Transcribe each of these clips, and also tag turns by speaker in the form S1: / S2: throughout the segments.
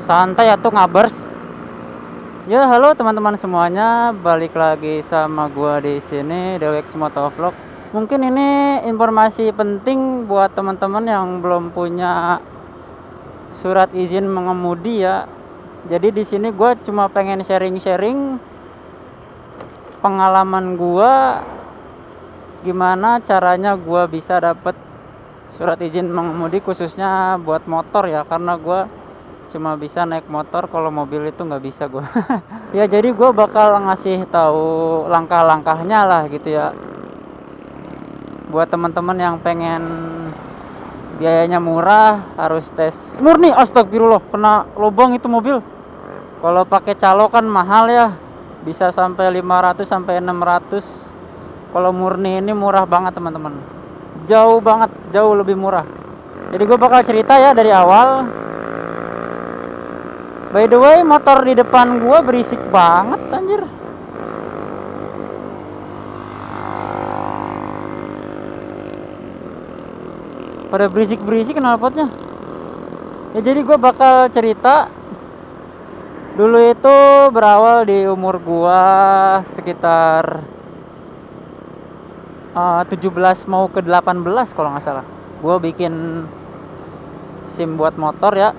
S1: Santai atuh ngabers. Ya, halo teman-teman semuanya, balik lagi sama gua di sini Dewex Motovlog. Mungkin ini informasi penting buat teman-teman yang belum punya surat izin mengemudi ya. Jadi di sini gua cuma pengen sharing-sharing pengalaman gua gimana caranya gua bisa dapet surat izin mengemudi khususnya buat motor ya, karena gua cuma bisa naik motor, kalau mobil itu nggak bisa gue. Ya jadi gue bakal ngasih tahu langkah-langkahnya lah gitu ya, buat teman-teman yang pengen biayanya murah harus tes murni. Astagfirullah, kena lubang itu mobil. Kalau pakai calo kan mahal ya, bisa sampai 500 sampai 600. Kalau murni ini murah banget teman-teman, jauh banget, jauh lebih murah. Jadi gue bakal cerita ya dari awal. By the way, motor di depan gua berisik banget anjir. Pada berisik-berisik knalpotnya. Ya jadi gua bakal cerita. Dulu itu berawal di umur gua sekitar 17 mau ke 18 kalau nggak salah. Gua bikin SIM buat motor ya.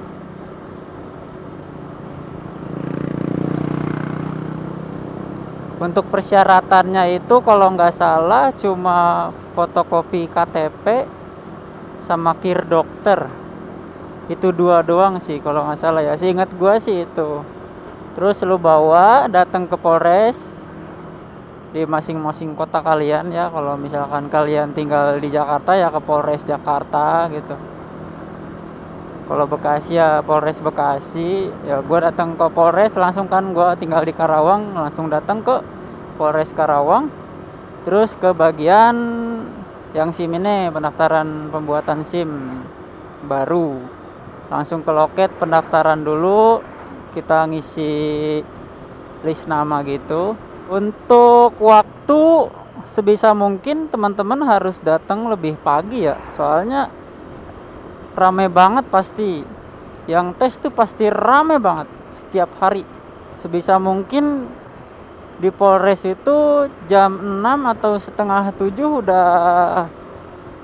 S1: Untuk persyaratannya itu kalau nggak salah cuma fotokopi KTP sama kir dokter. Itu dua doang sih kalau nggak salah ya. Seingat gua sih itu. Terus lu bawa datang ke Polres di masing-masing kota kalian ya. Kalau misalkan kalian tinggal di Jakarta ya ke Polres Jakarta gitu. Kalau Bekasi ya Polres Bekasi. Ya gua datang ke Polres langsung, kan gua tinggal di Karawang, langsung datang ke Polres Karawang. Terus ke bagian yang SIM ini, pendaftaran pembuatan SIM baru. Langsung ke loket pendaftaran dulu, kita ngisi list nama gitu. Untuk waktu sebisa mungkin teman-teman harus datang lebih pagi ya, soalnya rame banget pasti. Yang tes tuh pasti rame banget setiap hari. Sebisa mungkin di Polres itu jam 6 atau setengah 7 udah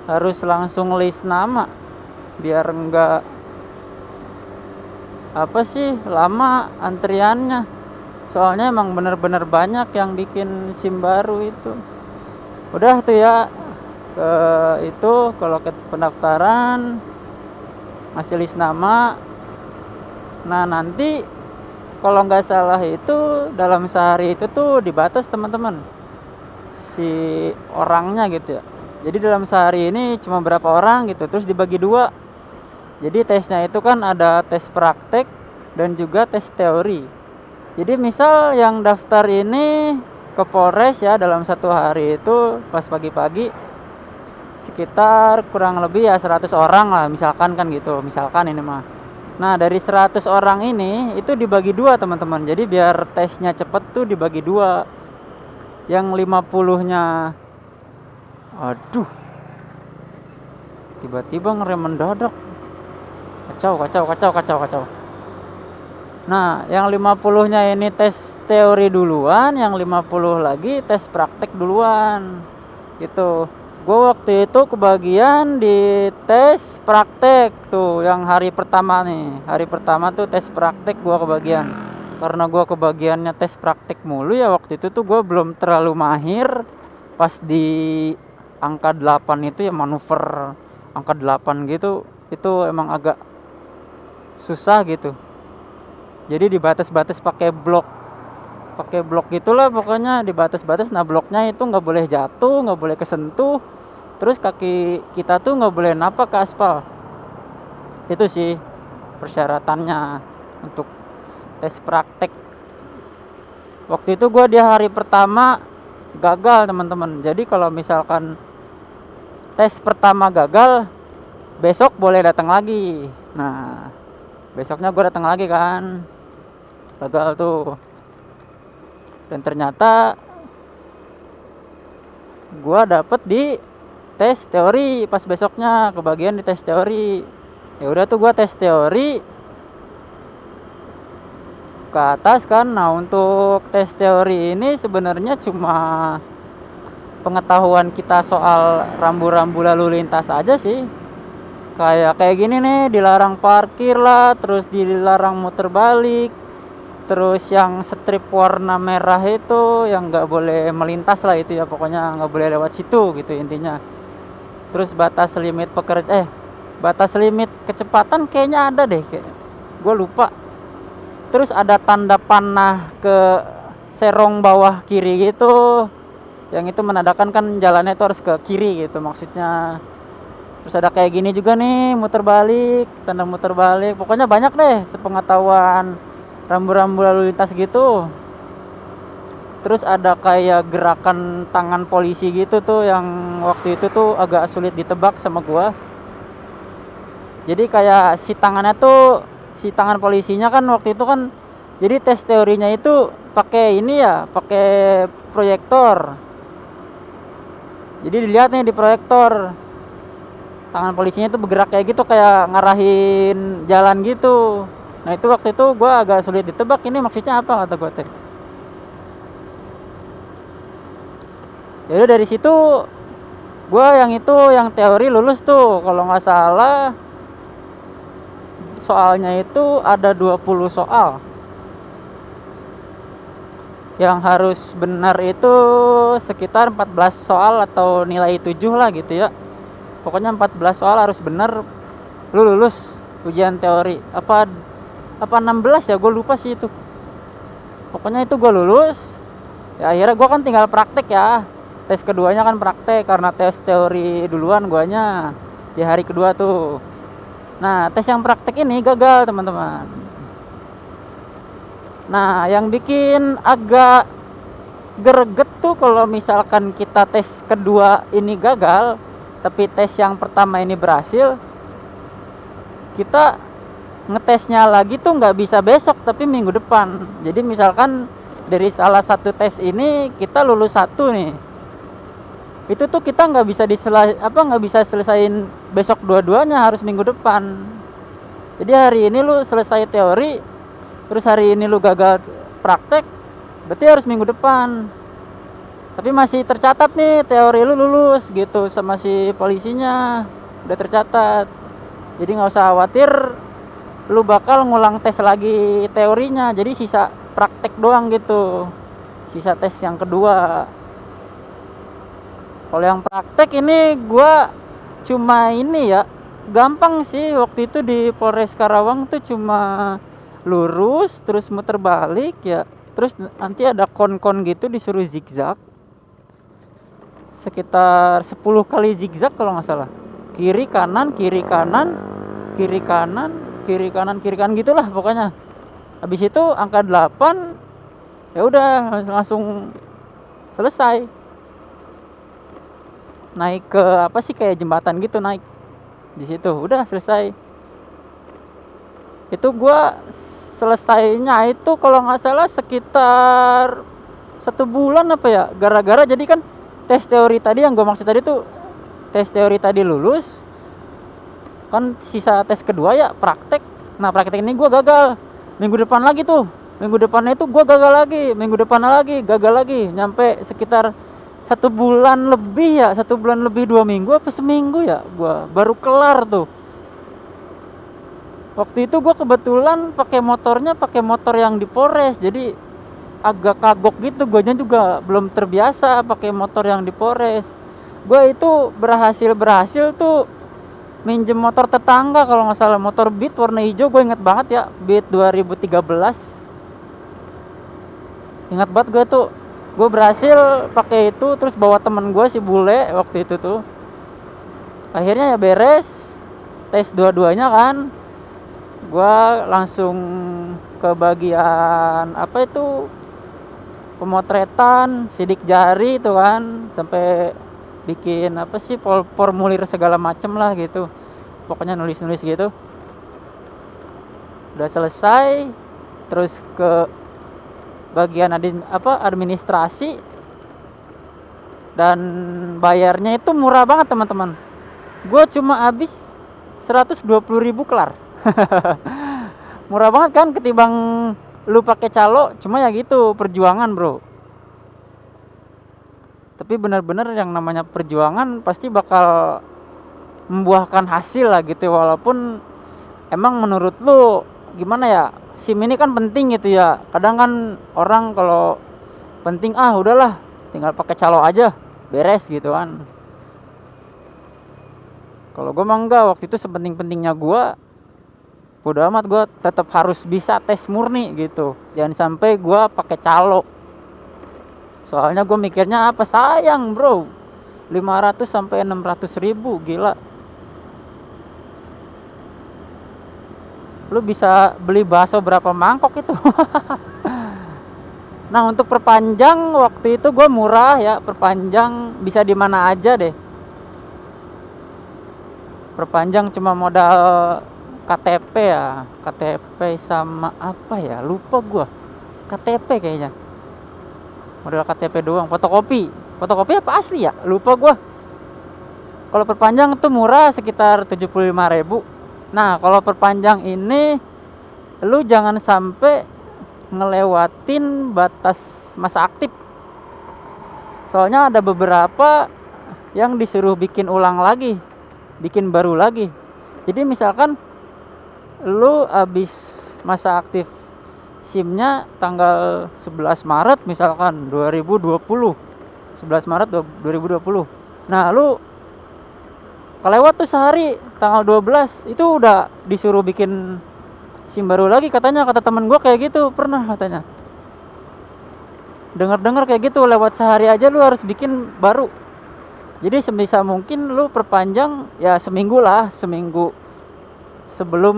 S1: harus langsung list nama, biar enggak lama antriannya. Soalnya emang bener-bener banyak yang bikin SIM baru itu. Udah tuh ya, ke loket pendaftaran, ngasih list nama. Nah nanti kalau nggak salah itu dalam sehari itu tuh dibatas teman-teman si orangnya gitu ya. Jadi dalam sehari ini cuma berapa orang gitu, terus dibagi dua. Jadi tesnya itu kan ada tes praktek dan juga tes teori. Jadi misal yang daftar ini ke Polres ya, dalam satu hari itu pas pagi-pagi sekitar kurang lebih ya 100 orang lah misalkan, kan gitu, misalkan ini mah. Nah dari 100 orang ini itu dibagi dua teman-teman. Jadi biar tesnya cepet tuh dibagi dua. Yang 50-nya, aduh, tiba-tiba ngerem mendadak. Kacau. Nah yang 50-nya ini tes teori duluan, yang 50 lagi tes praktek duluan gitu. Gue waktu itu kebagian di tes praktek tuh, yang hari pertama nih. Hari pertama tuh tes praktek gue kebagian. Karena gue kebagiannya tes praktek mulu ya, waktu itu tuh gue belum terlalu mahir. Pas di angka 8 itu ya, manuver angka 8 gitu, itu emang agak susah gitu. Jadi dibatas-batas pakai blok pakai blok gitulah pokoknya, dibatas-batas. Nah bloknya itu nggak boleh jatuh, nggak boleh kesentuh, terus kaki kita tuh nggak boleh napak ke aspal. Itu sih persyaratannya untuk tes praktek. Waktu itu gue di hari pertama gagal teman-teman. Jadi kalau misalkan tes pertama gagal, besok boleh datang lagi. Nah besoknya gue datang lagi kan, gagal tuh. Dan ternyata gue dapet di tes teori. Pas besoknya kebagian di tes teori. Ya udah tuh gue tes teori ke atas kan. Nah untuk tes teori ini sebenarnya cuma pengetahuan kita soal rambu-rambu lalu lintas aja sih. Kayak gini nih, dilarang parkir lah, terus dilarang muter balik, terus yang strip warna merah itu yang nggak boleh melintas lah, itu ya pokoknya nggak boleh lewat situ gitu intinya. Terus batas limit batas limit kecepatan kayaknya ada deh, kayak gue lupa. Terus ada tanda panah ke serong bawah kiri gitu, yang itu menandakan kan jalannya itu harus ke kiri gitu maksudnya. Terus ada kayak gini juga nih, muter balik, tanda muter balik. Pokoknya banyak deh sepengetahuan rambu-rambu lalu lintas gitu. Terus ada kayak gerakan tangan polisi gitu tuh, yang waktu itu tuh agak sulit ditebak sama gua. Jadi kayak si tangan polisinya kan waktu itu kan, jadi tes teorinya itu pakai ini ya, pakai proyektor. Jadi dilihat nih di proyektor, tangan polisinya itu bergerak kayak gitu, kayak ngarahin jalan gitu. Nah itu waktu itu gue agak sulit ditebak ini maksudnya apa, kata gue teh. Jadi dari situ gue yang teori lulus tuh, kalau nggak salah soalnya itu ada 20 soal. Yang harus benar itu sekitar 14 soal atau nilai 7 lah gitu ya. Pokoknya 14 soal harus benar, lu lulus ujian teori. Apa 16 ya, gue lupa sih itu. Pokoknya itu gue lulus. Ya akhirnya gue kan tinggal praktek ya. Tes keduanya kan praktek, karena tes teori duluan guanya di hari kedua tuh. Nah tes yang praktek ini gagal teman-teman. Nah yang bikin agak greget tuh kalau misalkan kita tes kedua ini gagal, tapi tes yang pertama ini berhasil, kita ngetesnya lagi tuh nggak bisa besok tapi minggu depan. Jadi misalkan dari salah satu tes ini kita lulus satu nih, itu tuh kita nggak bisa selesain besok dua-duanya, harus minggu depan. Jadi hari ini lu selesai teori, terus hari ini lu gagal praktek, berarti harus minggu depan. Tapi masih tercatat nih teori lu lulus gitu sama si polisinya, udah tercatat. Jadi nggak usah khawatir lu bakal ngulang tes lagi teorinya. Jadi sisa praktek doang gitu, sisa tes yang kedua. Kalau yang praktek ini gua cuma ini ya, gampang sih. Waktu itu di Polres Karawang tuh cuma lurus terus muter balik ya, terus nanti ada kon-kon gitu disuruh zigzag sekitar 10 kali zigzag kalau nggak salah, kiri kanan kiri kanan kiri kanan kiri kanan kiri kanan gitulah pokoknya. Habis itu angka 8 ya udah langsung selesai, naik ke apa sih, kayak jembatan gitu, naik di situ udah selesai. Itu gua selesainya itu kalau nggak salah sekitar 1 bulan apa ya, gara-gara jadi kan tes teori tadi yang gue maksud tadi tuh, tes teori tadi lulus kan, sisa tes kedua ya praktek. Nah praktek ini gue gagal, minggu depan lagi tuh, minggu depannya itu gue gagal lagi, minggu depannya lagi gagal lagi, nyampe sekitar 1 bulan lebih ya, 1 bulan lebih 2 minggu apa seminggu ya, gue baru kelar tuh. Waktu itu gue kebetulan pakai motor yang di Polres, jadi agak kagok gitu, guanya juga belum terbiasa pakai motor yang di Polres. Gue itu berhasil tuh minjem motor tetangga kalau nggak salah, motor Beat warna hijau, gue inget banget ya, Beat 2013. Ingat banget gue tuh, gue berhasil pakai itu, terus bawa temen gue si bule waktu itu tuh. Akhirnya ya beres tes dua-duanya kan. Gue langsung ke bagian apa itu, pemotretan, sidik jari itu kan, sampai bikin apa sih, formulir segala macem lah gitu. Pokoknya nulis-nulis gitu. Udah selesai, terus ke bagian administrasi, dan bayarnya itu murah banget teman-teman. Gue cuma habis 120.000 kelar. Murah banget kan ketimbang lu pakai calo. Cuma ya gitu, perjuangan bro. Tapi benar-benar yang namanya perjuangan pasti bakal membuahkan hasil lah gitu. Walaupun emang menurut lu gimana ya, SIM ini kan penting gitu ya. Kadang kan orang kalau penting udahlah tinggal pakai calo aja beres gitu kan. Kalau gue mah enggak, waktu itu sepenting-pentingnya gue, bodo amat, gue tetap harus bisa tes murni gitu. Jangan sampai gue pakai calo. Soalnya gue mikirnya apa, sayang bro, 500 sampai 600 ribu, gila. Lu bisa beli bakso berapa mangkok itu. Nah untuk perpanjang waktu itu gue murah ya, perpanjang bisa di mana aja deh. Perpanjang cuma modal KTP ya, KTP sama apa ya, lupa gua. KTP kayaknya, modal KTP doang, fotokopi apa asli ya, lupa gua. Kalau perpanjang tuh murah, sekitar 75.000. Nah kalau perpanjang ini lu jangan sampai ngelewatin batas masa aktif. Soalnya ada beberapa yang disuruh bikin ulang lagi, bikin baru lagi. Jadi misalkan lu habis masa aktif SIM-nya tanggal 11 Maret misalkan 2020. 11 Maret 2020. Nah, lu kelewat tuh sehari, tanggal 12 itu udah disuruh bikin SIM baru lagi katanya, kata temen gue kayak gitu, pernah katanya. Dengar-dengar kayak gitu, lewat sehari aja lu harus bikin baru. Jadi sebisa mungkin lu perpanjang ya seminggu sebelum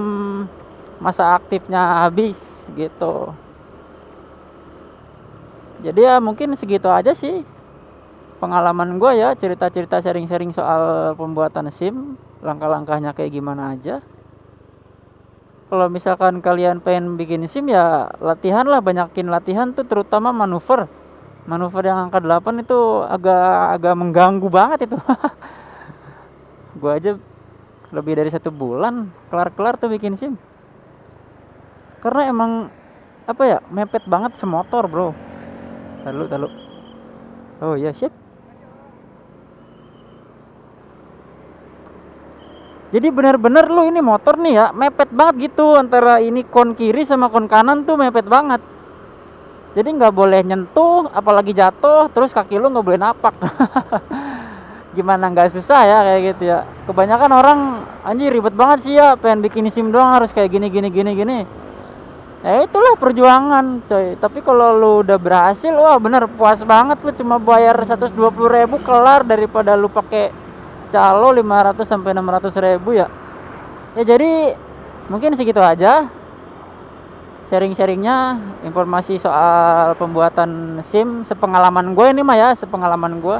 S1: masa aktifnya habis gitu. Jadi ya mungkin segitu aja sih pengalaman gue ya, cerita-cerita sharing-sharing soal pembuatan SIM, langkah-langkahnya kayak gimana aja. Kalau misalkan kalian pengen bikin SIM ya latihan lah, banyakin latihan tuh, terutama manuver yang angka 8 itu agak mengganggu banget itu. Gue aja lebih dari 1 bulan kelar tuh bikin SIM, karena emang apa ya, mepet banget semotor bro. Tahu. Oh iya, siap. Jadi benar-benar lu ini motor nih ya, mepet banget gitu, antara ini kon kiri sama kon kanan tuh mepet banget. Jadi nggak boleh nyentuh, apalagi jatuh, terus kaki lu nggak boleh napak. Gimana nggak susah ya kayak gitu ya. Kebanyakan orang anjir ribet banget sih ya, pengen bikin SIM doang harus kayak gini. Ya itulah perjuangan coy. Tapi kalau lu udah berhasil, wah bener puas banget, lu cuma bayar 120.000 kelar daripada lu pakai calo 500 sampai 600.000 ya. Ya jadi mungkin segitu aja sharing-sharingnya, informasi soal pembuatan SIM sepengalaman gue ini mah ya, sepengalaman gue.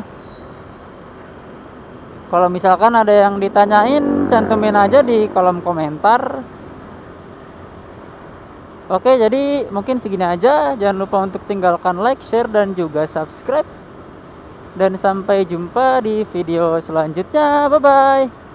S1: Kalau misalkan ada yang ditanyain, cantumin aja di kolom komentar. Oke, jadi mungkin segini aja. Jangan lupa untuk tinggalkan like, share, dan juga subscribe. Dan sampai jumpa di video selanjutnya. Bye-bye.